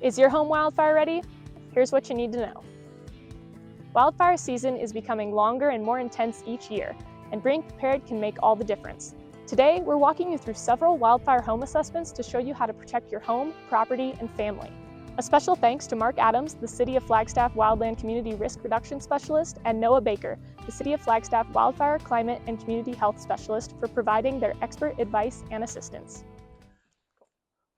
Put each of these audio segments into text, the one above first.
Is your home wildfire ready? Here's what you need to know. Wildfire season is becoming longer and more intense each year, and being prepared can make all the difference. Today, we're walking you through several wildfire home assessments to show you how to protect your home, property, and family. A special thanks to Mark Adams, the City of Flagstaff Wildland Community Risk Reduction Specialist, and Noah Baker, the City of Flagstaff Wildfire, Climate, and Community Health Specialist, for providing their expert advice and assistance.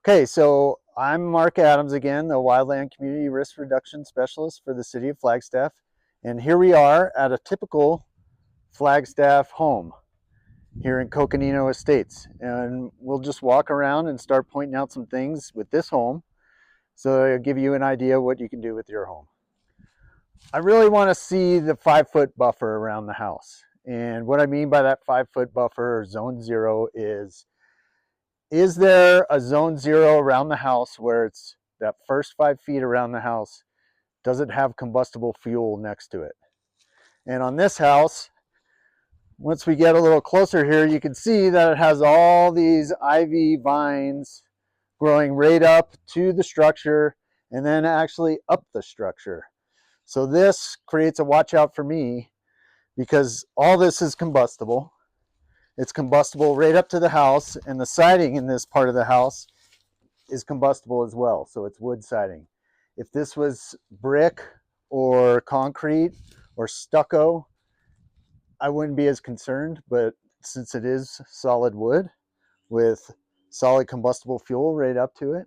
Okay, so I'm Mark Adams again, the Wildland Community Risk Reduction Specialist for the City of Flagstaff. And here we are at a typical Flagstaff home here in Coconino Estates. And we'll just walk around and start pointing out some things with this home so it'll give you an idea what you can do with your home. I really want to see the 5-foot buffer around the house. And what I mean by that 5-foot buffer or zone 0 is there a zone 0 around the house where it's that first 5 feet around the house doesn't have combustible fuel next to it? And on this house, once we get a little closer here, you can see that it has all these ivy vines growing right up to the structure and then actually up the structure. So this creates a watch out for me because all this is combustible. It's combustible right up to the house, and the siding in this part of the house is combustible as well, so it's wood siding. If this was brick or concrete or stucco, I wouldn't be as concerned, but since it is solid wood with solid combustible fuel right up to it,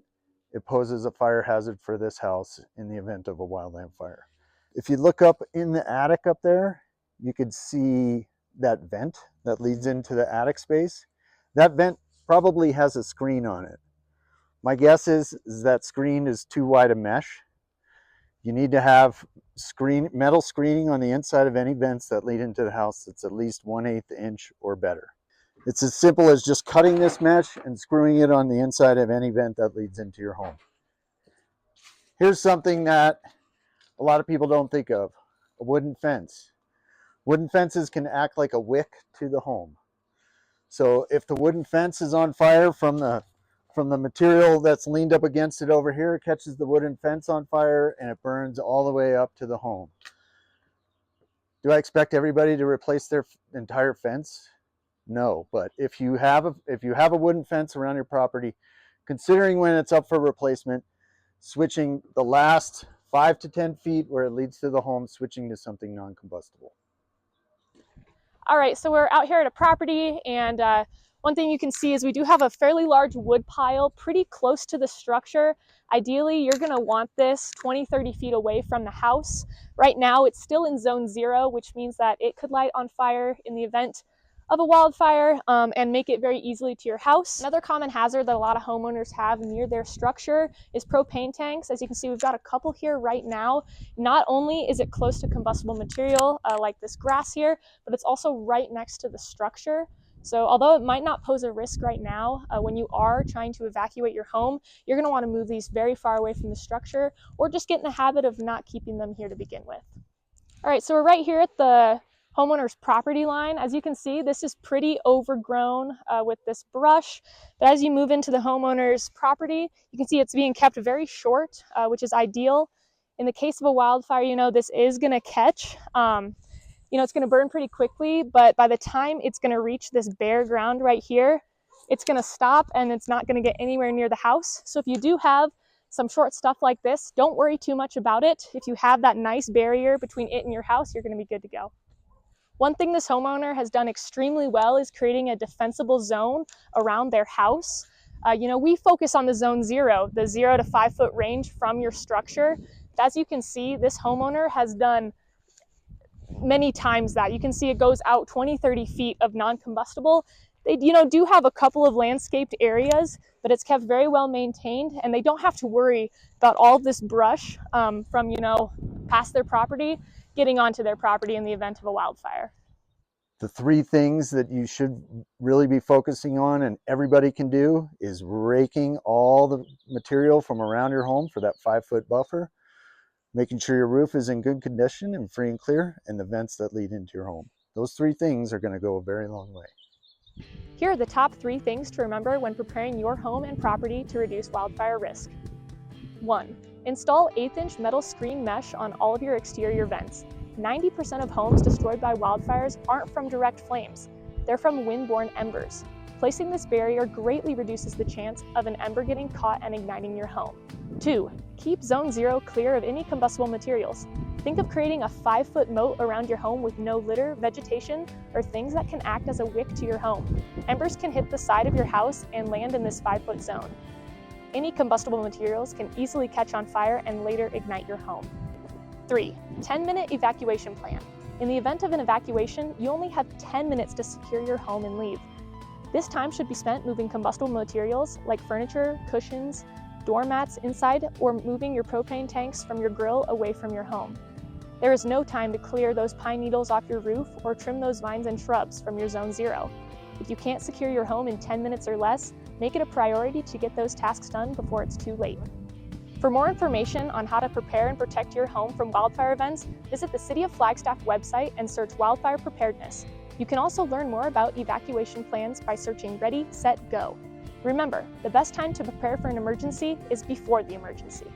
it poses a fire hazard for this house in the event of a wildland fire. If you look up in the attic up there, you could see that vent that leads into the attic space. That vent probably has a screen on it. My guess is that screen is too wide a mesh. You need to have metal screening on the inside of any vents that lead into the house that's at least 1/8 inch or better. It's as simple as just cutting this mesh and screwing it on the inside of any vent that leads into your home. Here's something that a lot of people don't think of: a wooden fence. Wooden fences can act like a wick to the home. So if the wooden fence is on fire from the material that's leaned up against it over here, it catches the wooden fence on fire and it burns all the way up to the home. Do I expect everybody to replace their entire fence? No, but if you have a wooden fence around your property, considering when it's up for replacement, switching the last 5 to 10 feet where it leads to the home, switching to something non-combustible. All right, so we're out here at a property, and one thing you can see is we do have a fairly large wood pile pretty close to the structure. Ideally, you're gonna want this 20-30 feet away from the house. Right now, it's still in zone 0, which means that it could light on fire in the event of a wildfire and make it very easily to your house. Another common hazard that a lot of homeowners have near their structure is propane tanks. As you can see, we've got a couple here right now. Not only is it close to combustible material like this grass here, but it's also right next to the structure. So although it might not pose a risk right now, when you are trying to evacuate your home, you're going to want to move these very far away from the structure, or just get in the habit of not keeping them here to begin with. All right, so we're right here at the homeowner's property line. As you can see, this is pretty overgrown with this brush, but as you move into the homeowner's property, you can see it's being kept very short, which is ideal. In the case of a wildfire, this is going to catch. It's going to burn pretty quickly, but by the time it's going to reach this bare ground right here, it's going to stop and it's not going to get anywhere near the house. So if you do have some short stuff like this, don't worry too much about it. If you have that nice barrier between it and your house, you're going to be good to go. One thing this homeowner has done extremely well is creating a defensible zone around their house. We focus on the zone 0, the 0 to 5 foot range from your structure. But as you can see, this homeowner has done many times that. You can see it goes out 20-30 feet of non-combustible. They do have a couple of landscaped areas, but it's kept very well maintained, and they don't have to worry about all of this brush from past their property getting onto their property in the event of a wildfire. The 3 things that you should really be focusing on, and everybody can do, is raking all the material from around your home for that 5-foot buffer, making sure your roof is in good condition and free and clear, and the vents that lead into your home. Those 3 things are going to go a very long way. Here are the top 3 things to remember when preparing your home and property to reduce wildfire risk. 1. Install 1/8-inch metal screen mesh on all of your exterior vents. 90% of homes destroyed by wildfires aren't from direct flames. They're from wind-borne embers. Placing this barrier greatly reduces the chance of an ember getting caught and igniting your home. 2. Keep Zone 0 clear of any combustible materials. Think of creating a 5-foot moat around your home with no litter, vegetation, or things that can act as a wick to your home. Embers can hit the side of your house and land in this 5-foot zone. Any combustible materials can easily catch on fire and later ignite your home. 3. 10-minute evacuation plan. In the event of an evacuation, you only have 10 minutes to secure your home and leave. This time should be spent moving combustible materials like furniture, cushions, doormats inside, or moving your propane tanks from your grill away from your home. There is no time to clear those pine needles off your roof or trim those vines and shrubs from your Zone 0. If you can't secure your home in 10 minutes or less, make it a priority to get those tasks done before it's too late. For more information on how to prepare and protect your home from wildfire events, visit the City of Flagstaff website and search Wildfire Preparedness. You can also learn more about evacuation plans by searching Ready, Set, Go. Remember, the best time to prepare for an emergency is before the emergency.